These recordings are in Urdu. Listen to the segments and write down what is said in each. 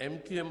MQM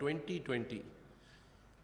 2020,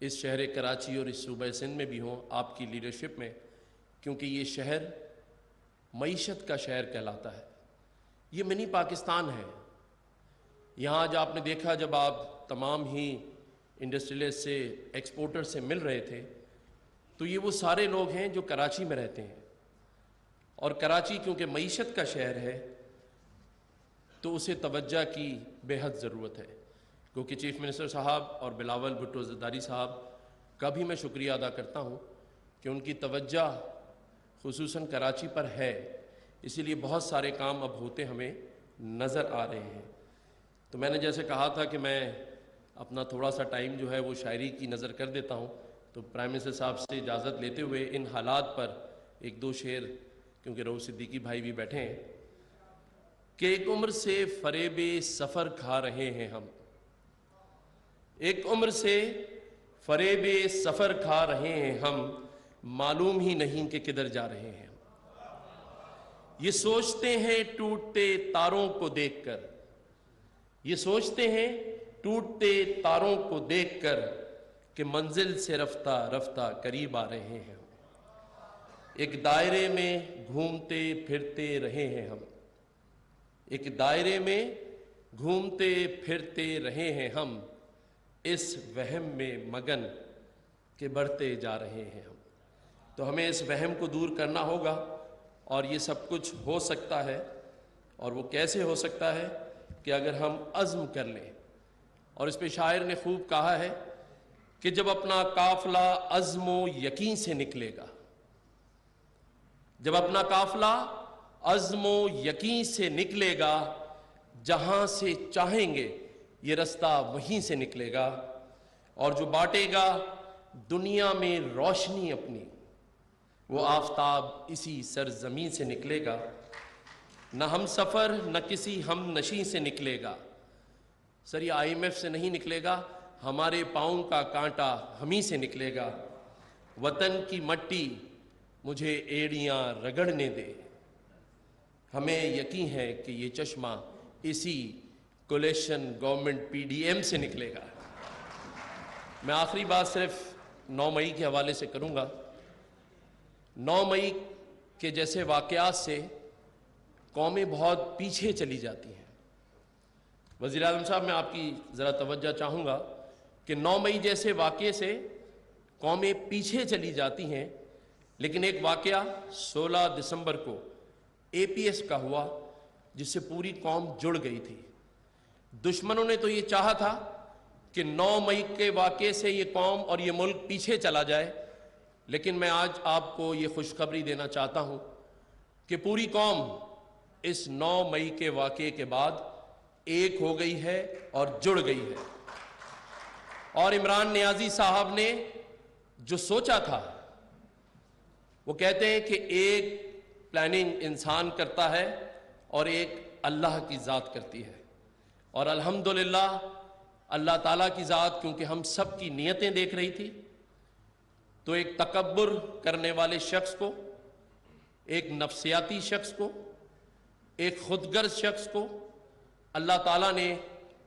اس شہر کراچی اور اس صوبہ سندھ میں بھی ہوں آپ کی لیڈرشپ میں، کیونکہ یہ شہر معیشت کا شہر کہلاتا ہے۔ یہ منی پاکستان ہے۔ یہاں آج آپ نے دیکھا جب آپ تمام ہی انڈسٹریلسٹ سے، ایکسپورٹر سے مل رہے تھے، تو یہ وہ سارے لوگ ہیں جو کراچی میں رہتے ہیں، اور کراچی کیونکہ معیشت کا شہر ہے تو اسے توجہ کی بے حد ضرورت ہے، کیونکہ چیف منسٹر صاحب اور بلاول بھٹو زرداری صاحب کا بھی میں شکریہ ادا کرتا ہوں کہ ان کی توجہ خصوصاً کراچی پر ہے، اسی لیے بہت سارے کام اب ہوتے ہمیں نظر آ رہے ہیں۔ تو میں نے جیسے کہا تھا کہ میں اپنا تھوڑا سا ٹائم جو ہے وہ شاعری کی نظر کر دیتا ہوں، تو پرائم منسٹر صاحب سے اجازت لیتے ہوئے ان حالات پر ایک دو شعر، کیونکہ رؤوف صدیقی بھائی بھی بیٹھے ہیں، کہ ایک عمر سے فریب سفر کھا رہے ہیں ہم، ایک عمر سے فریب سفر کھا رہے ہیں ہم، معلوم ہی نہیں کہ کدھر جا رہے ہیں۔ یہ سوچتے ہیں ٹوٹتے تاروں کو دیکھ کر، یہ سوچتے ہیں ٹوٹتے تاروں کو دیکھ کر کہ منزل سے رفتہ رفتہ قریب آ رہے ہیں۔ ایک دائرے میں گھومتے پھرتے رہے ہیں ہم، ایک دائرے میں گھومتے پھرتے رہے ہیں ہم، اس وہم میں مگن کہ بڑھتے جا رہے ہیں ہم۔ تو ہمیں اس وہم کو دور کرنا ہوگا، اور یہ سب کچھ ہو سکتا ہے، اور وہ کیسے ہو سکتا ہے کہ اگر ہم عزم کر لیں۔ اور اس پہ شاعر نے خوب کہا ہے کہ جب اپنا قافلہ عزم و یقین سے نکلے گا، جب اپنا قافلہ عزم و یقین سے نکلے گا، جہاں سے چاہیں گے یہ رستہ وہیں سے نکلے گا، اور جو بانٹے گا دنیا میں روشنی اپنی، وہ آفتاب اسی سرزمین سے نکلے گا۔ نہ ہم سفر نہ کسی ہم نشیں سے نکلے گا، سر یہ IMF سے نہیں نکلے گا، ہمارے پاؤں کا کانٹا ہمیں سے نکلے گا۔ وطن کی مٹی مجھے ایڑیاں رگڑنے دے، ہمیں یقین ہے کہ یہ چشمہ اسی کولیشن گورنمنٹ PDM سے نکلے گا۔ میں آخری بات صرف 9 مئی کے حوالے سے کروں گا۔ 9 مئی کے جیسے واقعات سے قومیں بہت پیچھے چلی جاتی ہیں۔ وزیر اعظم صاحب میں آپ کی ذرا توجہ چاہوں گا کہ 9 مئی جیسے واقعے سے قومیں پیچھے چلی جاتی ہیں، لیکن ایک واقعہ 16 دسمبر کو APS کا ہوا جس سے پوری قوم جڑ گئی تھی۔ دشمنوں نے تو یہ چاہا تھا کہ 9 مئی کے واقعے سے یہ قوم اور یہ ملک پیچھے چلا جائے، لیکن میں آج آپ کو یہ خوشخبری دینا چاہتا ہوں کہ پوری قوم اس 9 مئی کے واقعے کے بعد ایک ہو گئی ہے اور جڑ گئی ہے۔ اور عمران نیازی صاحب نے جو سوچا تھا، وہ کہتے ہیں کہ ایک پلاننگ انسان کرتا ہے اور ایک اللہ کی ذات کرتی ہے، اور الحمدللہ اللہ تعالیٰ کی ذات کیونکہ ہم سب کی نیتیں دیکھ رہی تھی، تو ایک تکبر کرنے والے شخص کو، ایک نفسیاتی شخص کو، ایک خود غرض شخص کو اللہ تعالیٰ نے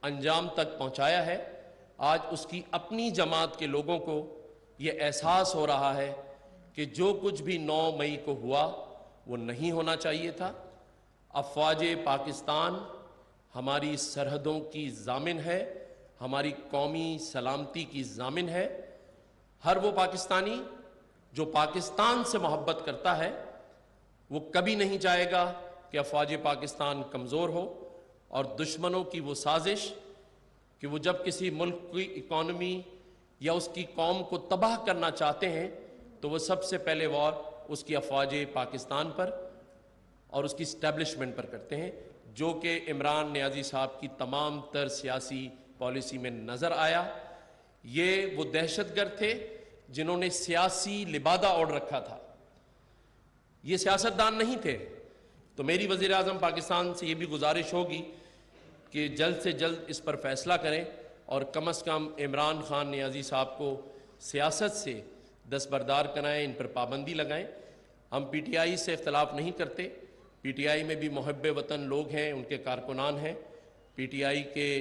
انجام تک پہنچایا ہے۔ آج اس کی اپنی جماعت کے لوگوں کو یہ احساس ہو رہا ہے کہ جو کچھ بھی 9 مئی کو ہوا وہ نہیں ہونا چاہیے تھا۔ افواج پاکستان ہماری سرحدوں کی ضامن ہے، ہماری قومی سلامتی کی ضامن ہے۔ ہر وہ پاکستانی جو پاکستان سے محبت کرتا ہے وہ کبھی نہیں چاہے گا کہ افواج پاکستان کمزور ہو، اور دشمنوں کی وہ سازش کہ وہ جب کسی ملک کی اکانومی یا اس کی قوم کو تباہ کرنا چاہتے ہیں تو وہ سب سے پہلے وار اس کی افواج پاکستان پر اور اس کی اسٹیبلشمنٹ پر کرتے ہیں، جو کہ عمران نیازی صاحب کی تمام تر سیاسی پالیسی میں نظر آیا۔ یہ وہ دہشت گرد تھے جنہوں نے سیاسی لبادہ اوڑھ رکھا تھا، یہ سیاستدان نہیں تھے۔ تو میری وزیر اعظم پاکستان سے یہ بھی گزارش ہوگی کہ جلد سے جلد اس پر فیصلہ کریں، اور کم از کم عمران خان نیازی صاحب کو سیاست سے دستبردار کرائیں، ان پر پابندی لگائیں۔ ہم PTI سے اختلاف نہیں کرتے، PTI میں بھی محب وطن لوگ ہیں، ان کے کارکنان ہیں، PTI کے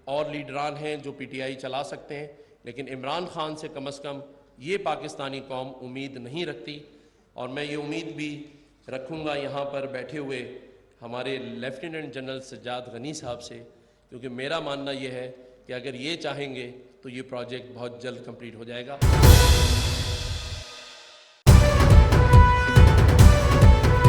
اور لیڈران ہیں جو PTI چلا سکتے ہیں، لیکن عمران خان سے کم از کم یہ پاکستانی قوم امید نہیں رکھتی، اور میں یہ امید بھی رکھوں گا یہاں پر بیٹھے ہوئے ہمارے لیفٹیننٹ جنرل سجاد غنی صاحب سے، کیونکہ میرا ماننا یہ ہے کہ اگر یہ چاہیں گے تو یہ پروجیکٹ بہت جلد کمپلیٹ ہو جائے گا۔